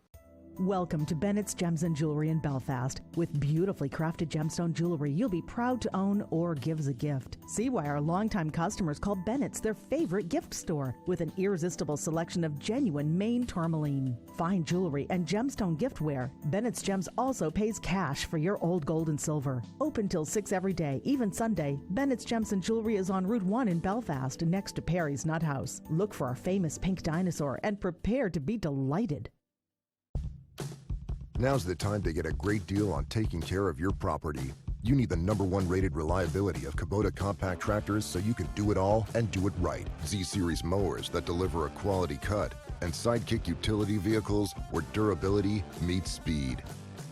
Welcome to Bennett's Gems and Jewelry in Belfast. With beautifully crafted gemstone jewelry you'll be proud to own or give as a gift. See why our longtime customers call Bennett's their favorite gift store, with an irresistible selection of genuine Maine tourmaline. Fine jewelry and gemstone giftware. Bennett's Gems also pays cash for your old gold and silver. Open till 6 every day, even Sunday. Bennett's Gems and Jewelry is on Route 1 in Belfast, next to Perry's Nut House. Look for our famous pink dinosaur and prepare to be delighted. Now's the time to get a great deal on taking care of your property. You need the #1 rated reliability of Kubota compact tractors so you can do it all and do it right. Z-Series mowers that deliver a quality cut, and Sidekick utility vehicles where durability meets speed.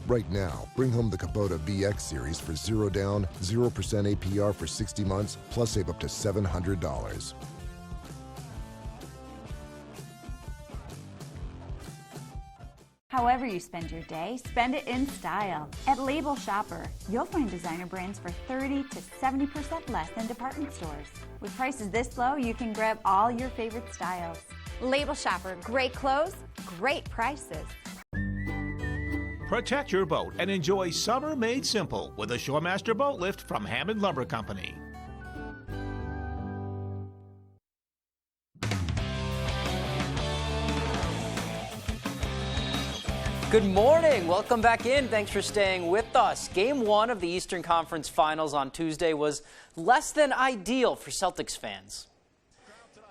Right now, bring home the Kubota BX Series for 0 down, 0% APR for 60 months, plus save up to $700. However you spend your day, spend it in style. At Label Shopper, you'll find designer brands for 30 to 70% less than department stores. With prices this low, you can grab all your favorite styles. Label Shopper, great clothes, great prices. Protect your boat and enjoy summer made simple with a Shoremaster boat lift from Hammond Lumber Company. Good morning. Welcome back in. Thanks for staying with us. Game 1 of the Eastern Conference Finals on Tuesday was less than ideal for Celtics fans.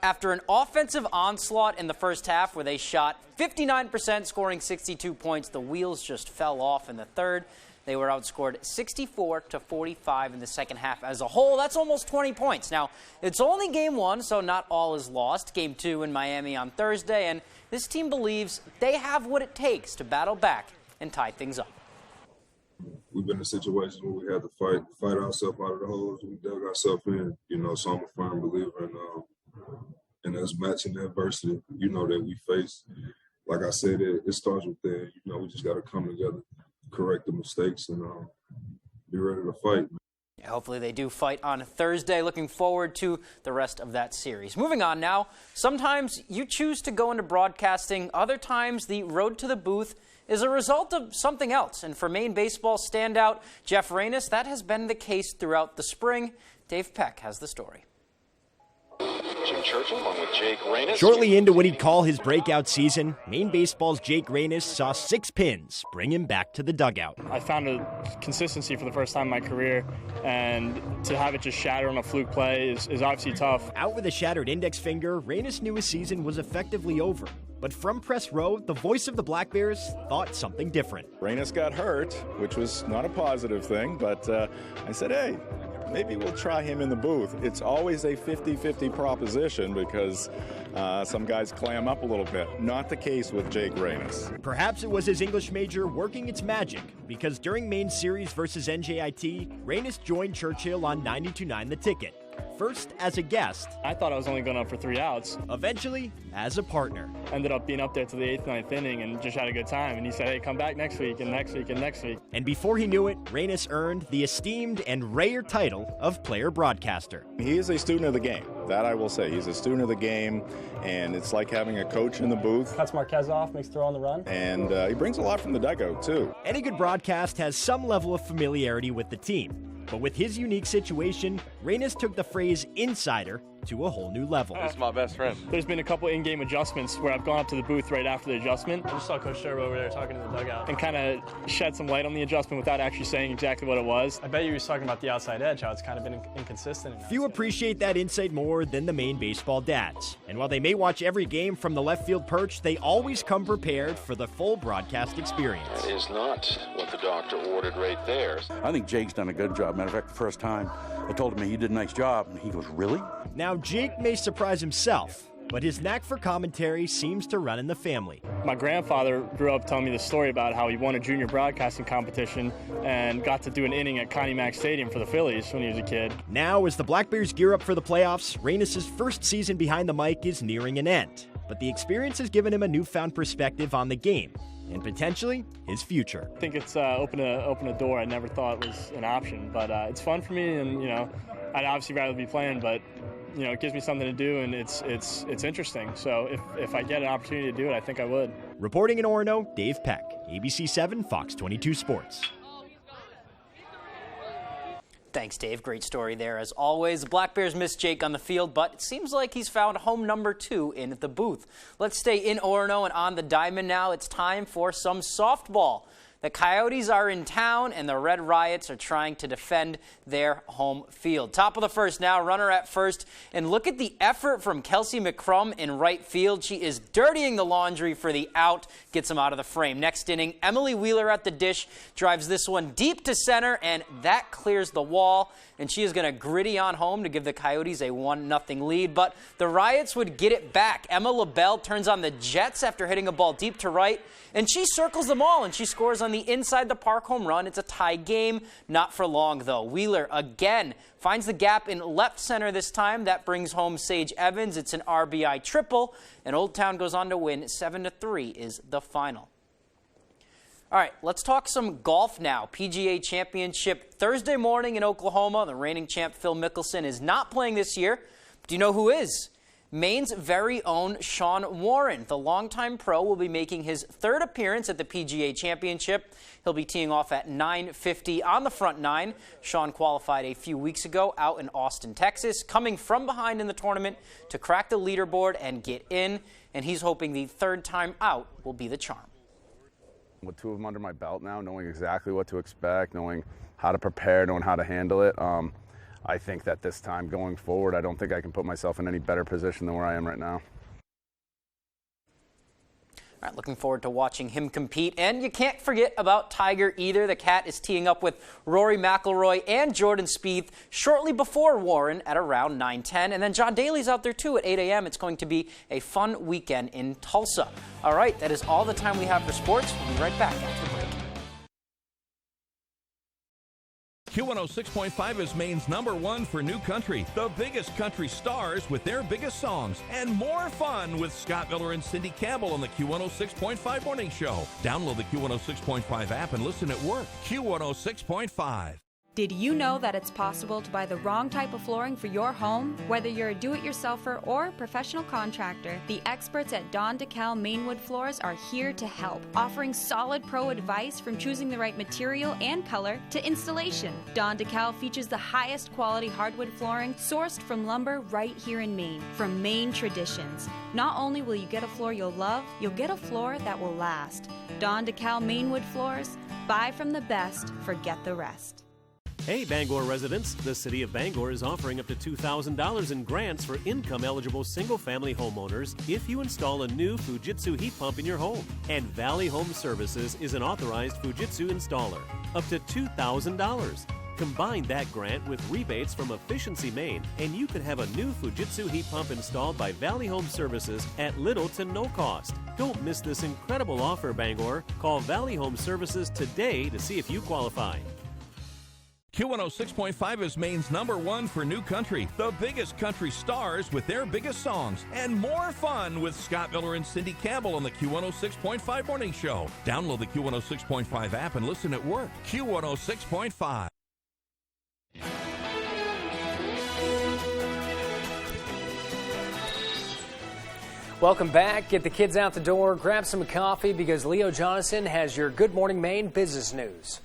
After an offensive onslaught in the first half where they shot 59%, scoring 62 points, the wheels just fell off in the third. They were outscored 64-45 in the second half as a whole. That's almost 20 points. Now, it's only Game 1, so not all is lost. Game 2 in Miami on Thursday, and this team believes they have what it takes to battle back and tie things up. We've been in situations where we had to fight ourselves out of the holes. We dug ourselves in, so I'm a firm believer in us matching the adversity, that we face. Like I said, it starts with that. We just got to come together, correct the mistakes, and be ready to fight. Hopefully they do fight on Thursday. Looking forward to the rest of that series. Moving on now, sometimes you choose to go into broadcasting. Other times the road to the booth is a result of something else. And for Maine baseball standout Jeff Reynes, that has been the case throughout the spring. Dave Peck has the story. Jim Churchill along with Jake Reynes. Shortly into what he'd call his breakout season, Maine baseball's Jake Reynes saw 6 pins bring him back to the dugout. I found a consistency for the first time in my career, and to have it just shatter on a fluke play is obviously tough. Out with a shattered index finger, Reynes knew his season was effectively over. But from press row, the voice of the Black Bears thought something different. Reynes got hurt, which was not a positive thing, but I said, hey, maybe we'll try him in the booth. It's always a 50-50 proposition because some guys clam up a little bit. Not the case with Jake Reynes. Perhaps it was his English major working its magic, because during Maine's series versus NJIT, Reynes joined Churchill on 92.9 The Ticket. First as a guest. I thought I was only going up for 3 outs. Eventually, as a partner. Ended up being up there to the 8th, 9th inning and just had a good time. And he said, hey, come back next week and next week and next week. And before he knew it, Reynes earned the esteemed and rare title of player broadcaster. He is a student of the game. That I will say. He's a student of the game, and it's like having a coach in the booth. Cuts Marquez off, makes throw on the run. And he brings a lot from the dugout, too. Any good broadcast has some level of familiarity with the team. But with his unique situation, Reynes took the phrase insider to a whole new level. That's my best friend. There's been a couple in-game adjustments where I've gone up to the booth right after the adjustment. I just saw Coach Sherwood over there talking to the dugout and kind of shed some light on the adjustment without actually saying exactly what it was. I bet you he was talking about the outside edge, how it's kind of been inconsistent. Few appreciate that insight more than the Maine baseball dads. And while they may watch every game from the left field perch, they always come prepared for the full broadcast experience. That is not what the doctor ordered right there. I think Jake's done a good job. Matter of fact, the first time I told him he did a nice job, and he goes, really? Now, Jake may surprise himself, but his knack for commentary seems to run in the family. My grandfather grew up telling me the story about how he won a junior broadcasting competition and got to do an inning at Connie Mack Stadium for the Phillies when he was a kid. Now, as the Black Bears gear up for the playoffs, Reynes' first season behind the mic is nearing an end. But the experience has given him a newfound perspective on the game and potentially his future. I think it's opened a door I never thought was an option, but it's fun for me, and I'd obviously rather be playing, but it gives me something to do, and it's interesting. So if I get an opportunity to do it, I think I would. Reporting in Orono, Dave Peck, ABC 7, Fox 22 Sports. Thanks, Dave. Great story there, as always. The Black Bears missed Jake on the field, but it seems like he's found home number 2 in the booth. Let's stay in Orono and on the diamond now. It's time for some softball. The Coyotes are in town, and the Red Riots are trying to defend their home field. Top of the first now, runner at first. And look at the effort from Kelsey McCrum in right field. She is dirtying the laundry for the out, gets him out of the frame. Next inning, Emily Wheeler at the dish drives this one deep to center, and that clears the wall. And she is going to gritty on home to give the Coyotes a 1-0 lead. But the Riots would get it back. Emma LaBelle turns on the Jets after hitting a ball deep to right, and she circles them all, and she scores on the inside the park home run. It's a tie game. Not for long, though. Wheeler again finds the gap in left center this time. That brings home Sage Evans. It's an RBI triple, and Old Town goes on to win 7-3 is the final. All right, let's talk some golf now. PGA Championship Thursday morning in Oklahoma. The reigning champ Phil Mickelson is not playing this year. But do you know who is? Maine's very own Sean Warren. The longtime pro will be making his third appearance at the PGA Championship. He'll be teeing off at 9:50 on the front nine. Sean qualified a few weeks ago out in Austin, Texas, coming from behind in the tournament to crack the leaderboard and get in. And he's hoping the third time out will be the charm. With 2 of them under my belt now, knowing exactly what to expect, knowing how to prepare, knowing how to handle it, I think that this time going forward, I don't think I can put myself in any better position than where I am right now. All right, looking forward to watching him compete. And you can't forget about Tiger either. The Cat is teeing up with Rory McIlroy and Jordan Spieth shortly before Warren at around 9:10. And then John Daly's out there too at 8 a.m. It's going to be a fun weekend in Tulsa. All right, that is all the time we have for sports. We'll be right back after the break. Q106.5 is Maine's #1 for new country. The biggest country stars with their biggest songs. And more fun with Scott Miller and Cindy Campbell on the Q106.5 Morning Show. Download the Q106.5 app and listen at work. Q106.5. Did you know that it's possible to buy the wrong type of flooring for your home? Whether you're a do-it-yourselfer or professional contractor, the experts at Don DeKalb Mainwood Floors are here to help, offering solid pro advice from choosing the right material and color to installation. Don DeKalb features the highest quality hardwood flooring sourced from lumber right here in Maine, from Maine traditions. Not only will you get a floor you'll love, you'll get a floor that will last. Don DeKalb Mainwood Floors, buy from the best, forget the rest. Hey Bangor residents, the City of Bangor is offering up to $2,000 in grants for income-eligible single-family homeowners if you install a new Fujitsu heat pump in your home. And Valley Home Services is an authorized Fujitsu installer. Up to $2,000. Combine that grant with rebates from Efficiency Maine, and you could have a new Fujitsu heat pump installed by Valley Home Services at little to no cost. Don't miss this incredible offer, Bangor. Call Valley Home Services today to see if you qualify. Q106.5 is Maine's #1 for new country. The biggest country stars with their biggest songs. And more fun with Scott Miller and Cindy Campbell on the Q106.5 Morning Show. Download the Q106.5 app and listen at work. Q106.5. Welcome back. Get the kids out the door, grab some coffee, because Leo Jonathan has your Good Morning Maine business news.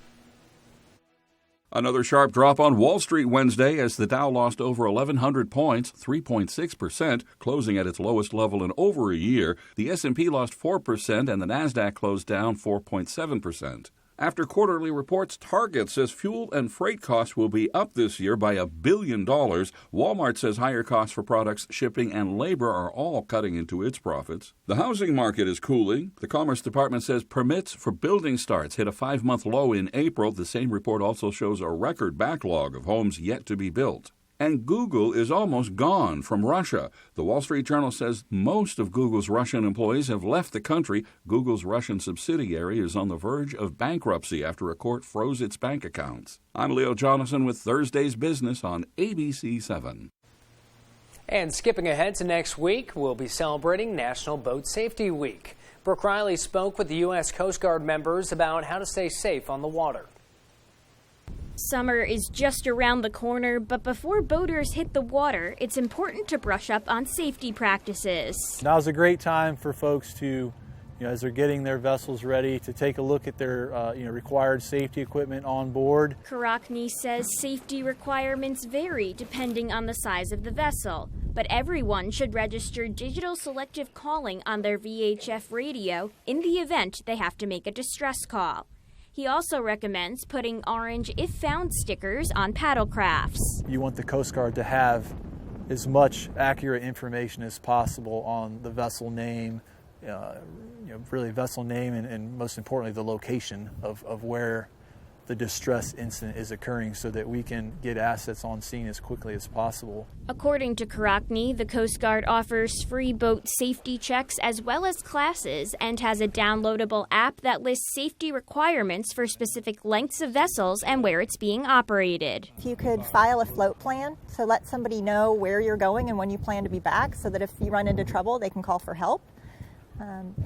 Another sharp drop on Wall Street Wednesday as the Dow lost over 1,100 points, 3.6%, closing at its lowest level in over a year. The S&P lost 4% and the Nasdaq closed down 4.7%. After quarterly reports, Target says fuel and freight costs will be up this year by $1 billion. Walmart says higher costs for products, shipping, and labor are all cutting into its profits. The housing market is cooling. The Commerce Department says permits for building starts hit a 5-month low in April. The same report also shows a record backlog of homes yet to be built. And Google is almost gone from Russia. The Wall Street Journal says most of Google's Russian employees have left the country. Google's Russian subsidiary is on the verge of bankruptcy after a court froze its bank accounts. I'm Leo Jonathan with Thursday's Business on ABC 7. And skipping ahead to next week, we'll be celebrating National Boat Safety Week. Brooke Riley spoke with the U.S. Coast Guard members about how to stay safe on the water. Summer is just around the corner, but before boaters hit the water, it's important to brush up on safety practices. Now's a great time for folks to, as they're getting their vessels ready, to take a look at their required safety equipment on board. Karakni says safety requirements vary depending on the size of the vessel, but everyone should register digital selective calling on their VHF radio in the event they have to make a distress call. He also recommends putting orange if found stickers on paddle crafts. You want the Coast Guard to have as much accurate information as possible on the vessel name, really vessel name and most importantly the location of where the distress incident is occurring so that we can get assets on scene as quickly as possible. According to Karakni, the Coast Guard offers free boat safety checks as well as classes and has a downloadable app that lists safety requirements for specific lengths of vessels and where it's being operated. If you could file a float plan, so let somebody know where you're going and when you plan to be back so that if you run into trouble, they can call for help.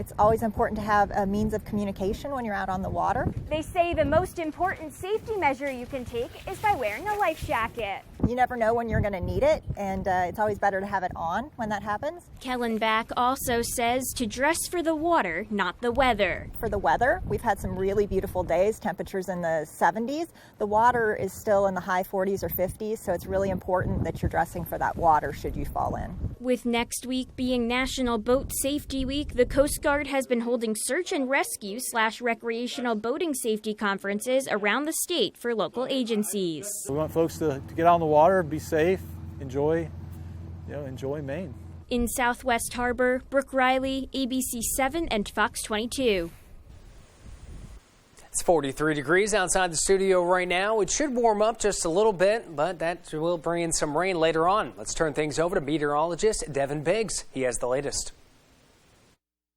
It's always important to have a means of communication when you're out on the water. They say the most important safety measure you can take is by wearing a life jacket. You never know when you're going to need it, and it's always better to have it on when that happens. Kellen Back also says to dress for the water, not the weather. For the weather, we've had some really beautiful days, temperatures in the 70s. The water is still in the high 40s or 50s, so it's really important that you're dressing for that water should you fall in. With next week being National Boat Safety Week, the The Coast Guard has been holding search and rescue / recreational boating safety conferences around the state for local agencies. We want folks to get out on the water, be safe, enjoy Maine. In Southwest Harbor, Brooke Riley, ABC 7 and Fox 22. It's 43 degrees outside the studio right now. It should warm up just a little bit, but that will bring in some rain later on. Let's turn things over to meteorologist Devin Biggs. He has the latest.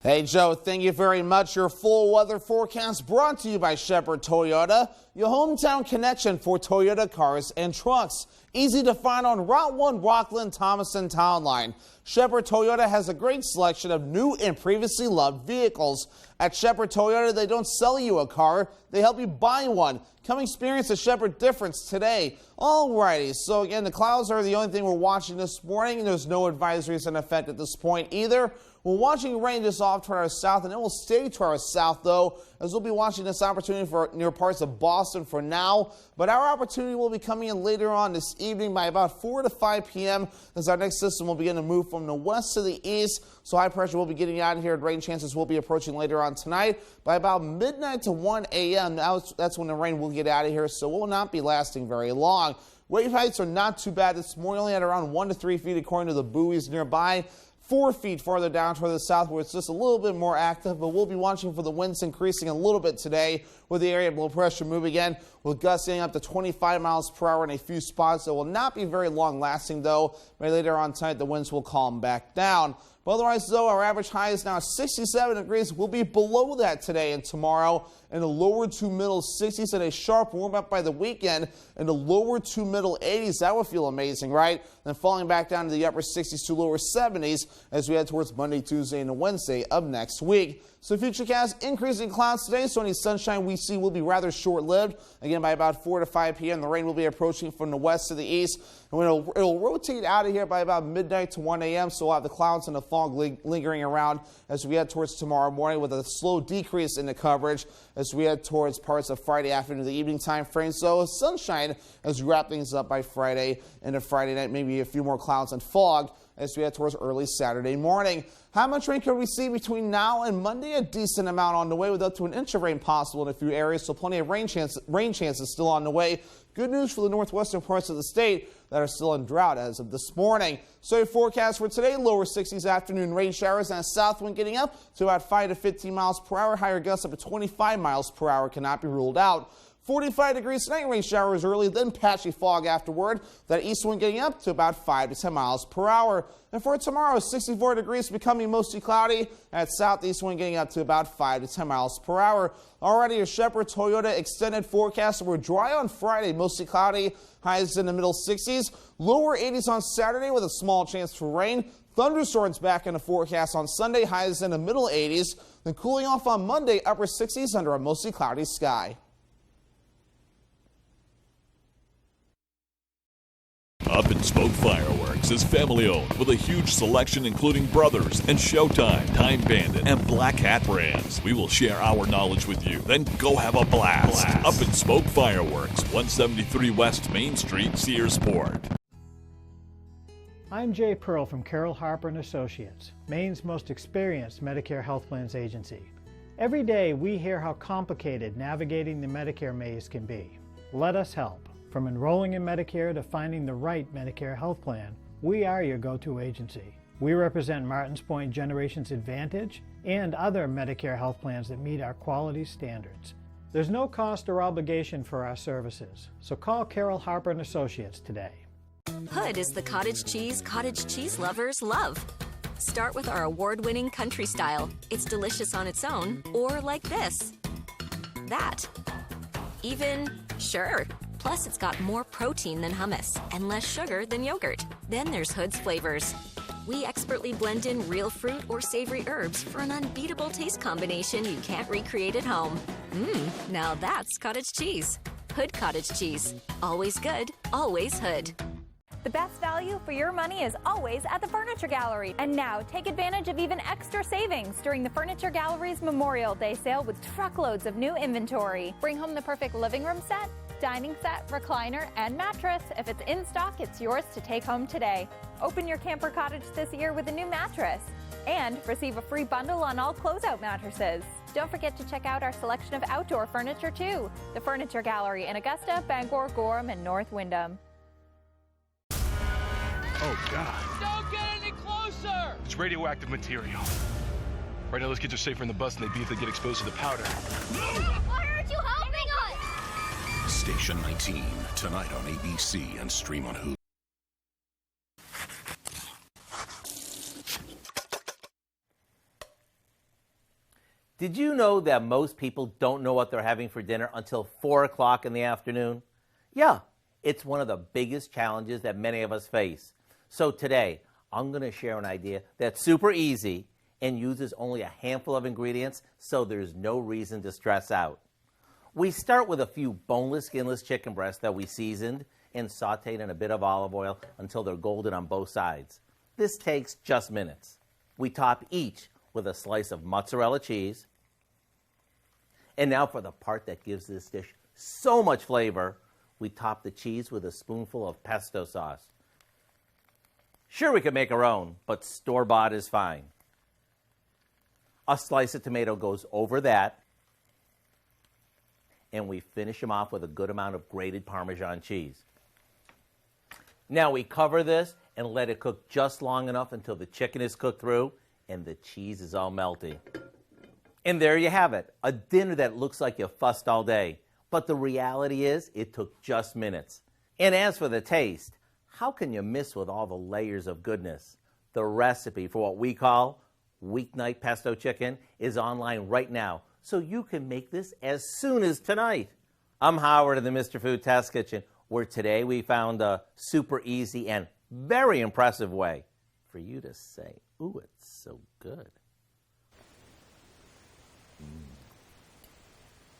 Hey, Joe, thank you very much. Your full weather forecast brought to you by Shepherd Toyota, your hometown connection for Toyota cars and trucks. Easy to find on Route 1 Rockland Thomaston Town Line. Shepherd Toyota has a great selection of new and previously loved vehicles. At Shepherd Toyota, they don't sell you a car, they help you buy one. Come experience the Shepherd difference today. Alrighty, so again, the clouds are the only thing we're watching this morning. There's no advisories in effect at this point either. We're watching rain just off to our south, and it will stay to our south, though, as we'll be watching this opportunity for near parts of Boston for now. But our opportunity will be coming in later on this evening by about 4 to 5 p.m. as our next system will begin to move from the west to the east. So high pressure will be getting out of here, and rain chances will be approaching later on tonight. By about midnight to 1 a.m., that's when the rain will get out of here, so it will not be lasting very long. Wave heights are not too bad this morning, only at around 1 to 3 feet according to the buoys nearby. 4 feet farther down toward the south where it's just a little bit more active, but we'll be watching for the winds increasing a little bit today with the area of low pressure moving in with gusts getting up to 25 miles per hour in a few spots. It will not be very long lasting though. Maybe later on tonight the winds will calm back down. But otherwise, though, our average high is now 67 degrees. We'll be below that today and tomorrow in the lower to middle 60s and a sharp warm up by the weekend in the lower to middle 80s. That would feel amazing, right? Then falling back down to the upper 60s to lower 70s as we head towards Monday, Tuesday, and Wednesday of next week. So futurecast, increasing clouds today, so any sunshine we see will be rather short-lived. Again, by about 4 to 5 p.m., the rain will be approaching from the west to the east. And it'll rotate out of here by about midnight to 1 a.m., so we'll have the clouds and the fog lingering around as we head towards tomorrow morning with a slow decrease in the coverage as we head towards parts of Friday afternoon to the evening time frame. So sunshine as we wrap things up by Friday into Friday night, maybe a few more clouds and fog as we head towards early Saturday morning. How much rain could we see between now and Monday? A decent amount on the way with up to an inch of rain possible in a few areas, so plenty of rain chances still on the way. Good news for the northwestern parts of the state that are still in drought as of this morning. So your forecast for today, lower 60s afternoon rain showers and a south wind getting up to about 5 to 15 miles per hour. Higher gusts up to 25 miles per hour cannot be ruled out. 45 degrees tonight, rain showers early, then patchy fog afterward. That east wind getting up to about 5 to 10 miles per hour. And for tomorrow, 64 degrees, becoming mostly cloudy. At southeast wind getting up to about 5 to 10 miles per hour. Already your Shepherd Toyota extended forecast. We're dry on Friday, mostly cloudy. Highs in the middle 60s. Lower 80s on Saturday with a small chance for rain. Thunderstorms back in the forecast on Sunday. Highs in the middle 80s. Then cooling off on Monday, upper 60s under a mostly cloudy sky. Up in Smoke Fireworks is family-owned with a huge selection including Brothers and Showtime, Time Bandit, and Black Hat brands. We will share our knowledge with you, then go have a blast. Up in Smoke Fireworks, 173 West Main Street, Searsport. I'm Jay Pearl from Carroll Harper & Associates, Maine's most experienced Medicare health plans agency. Every day we hear how complicated navigating the Medicare maze can be. Let us help. From enrolling in Medicare to finding the right Medicare health plan, we are your go-to agency. We represent Martins Point Generations Advantage and other Medicare health plans that meet our quality standards. There's no cost or obligation for our services, so call Carroll Harper & Associates today. Hood is the cottage cheese lovers love. Start with our award-winning country style. It's delicious on its own, or like this. That. Even, sure. Plus, it's got more protein than hummus and less sugar than yogurt. Then there's Hood's flavors. We expertly blend in real fruit or savory herbs for an unbeatable taste combination you can't recreate at home. Now that's cottage cheese. Hood cottage cheese. Always good, always Hood. The best value for your money is always at the Furniture Gallery. And now, take advantage of even extra savings during the Furniture Gallery's Memorial Day sale with truckloads of new inventory. Bring home the perfect living room set, dining set, recliner, and mattress. If it's in stock, it's yours to take home today. Open your camper cottage this year with a new mattress and receive a free bundle on all closeout mattresses. Don't forget to check out our selection of outdoor furniture too. The Furniture Gallery in Augusta, Bangor, Gorham, and North Windham. Oh, God. Don't get any closer! It's radioactive material. Right now, those kids are safer in the bus than they'd be if they get exposed to the powder. Why aren't you helping us? Station 19, tonight on ABC and stream on Hulu. Did you know that most people don't know what they're having for dinner until 4 o'clock in the afternoon? Yeah, it's one of the biggest challenges that many of us face. So today, I'm going to share an idea that's super easy and uses only a handful of ingredients, so there's no reason to stress out. We start with a few boneless, skinless chicken breasts that we seasoned and sauteed in a bit of olive oil until they're golden on both sides. This takes just minutes. We top each with a slice of mozzarella cheese. And now for the part that gives this dish so much flavor, we top the cheese with a spoonful of pesto sauce. Sure, we could make our own, but store-bought is fine. A slice of tomato goes over that, and we finish them off with a good amount of grated Parmesan cheese. Now we cover this and let it cook just long enough until the chicken is cooked through and the cheese is all melty. And there you have it, a dinner that looks like you fussed all day. But the reality is, it took just minutes. And as for the taste, how can you miss with all the layers of goodness? The recipe for what we call weeknight pesto chicken is online right now, so you can make this as soon as tonight. I'm Howard in the Mr. Food Test Kitchen, where today we found a super easy and very impressive way for you to say, ooh, it's so good.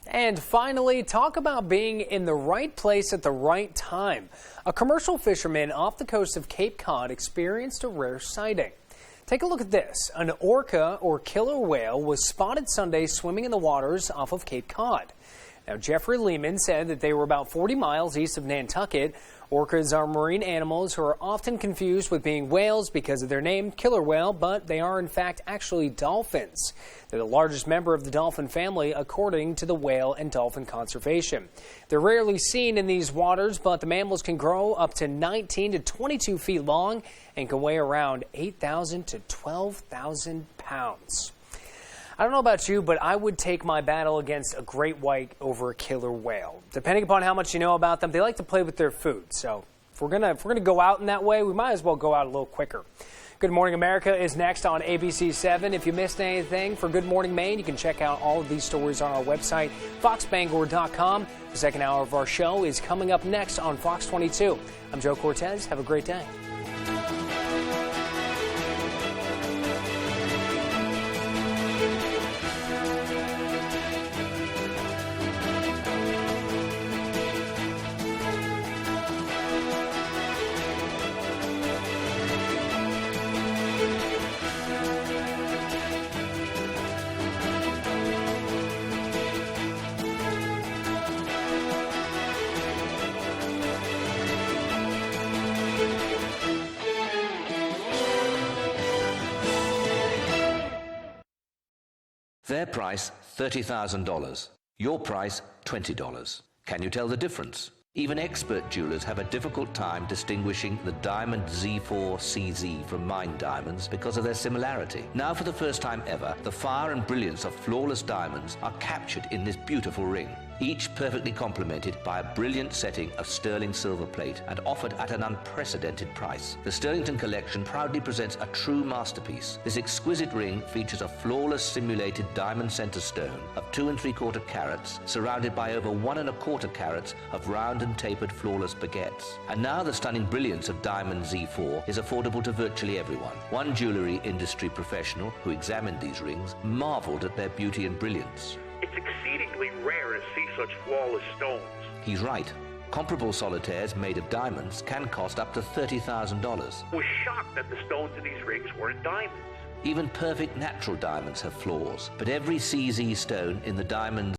And finally, talk about being in the right place at the right time. A commercial fisherman off the coast of Cape Cod experienced a rare sighting. Take a look at this. An orca, or killer whale, was spotted Sunday swimming in the waters off of Cape Cod. Now, Jeffrey Lehman said that they were about 40 miles east of Nantucket. Orcas are marine animals who are often confused with being whales because of their name, killer whale, but they are in fact actually dolphins. They're the largest member of the dolphin family according to the Whale and Dolphin Conservation. They're rarely seen in these waters, but the mammals can grow up to 19 to 22 feet long and can weigh around 8,000 to 12,000 pounds. I don't know about you, but I would take my battle against a great white over a killer whale. Depending upon how much you know about them, they like to play with their food. So if we're gonna go out in that way, we might as well go out a little quicker. Good Morning America is next on ABC 7. If you missed anything for Good Morning Maine, you can check out all of these stories on our website, foxbangor.com. The second hour of our show is coming up next on Fox 22. I'm Joe Cortez. Have a great day. Their price, $30,000. Your price, $20. Can you tell the difference? Even expert jewelers have a difficult time distinguishing the diamond Z4 CZ from mined diamonds because of their similarity. Now, for the first time ever, the fire and brilliance of flawless diamonds are captured in this beautiful ring, each perfectly complemented by a brilliant setting of sterling silver plate and offered at an unprecedented price. The Sterlington collection proudly presents a true masterpiece. This exquisite ring features a flawless simulated diamond center stone of 2 3/4 carats, surrounded by over 1 1/4 carats of round and tapered flawless baguettes. And now the stunning brilliance of Diamond Z4 is affordable to virtually everyone. One jewelry industry professional who examined these rings marveled at their beauty and brilliance. It's exceedingly rare to see such flawless stones. He's right. Comparable solitaires made of diamonds can cost up to $30,000. I was shocked that the stones in these rings weren't diamonds. Even perfect natural diamonds have flaws, but every CZ stone in the diamond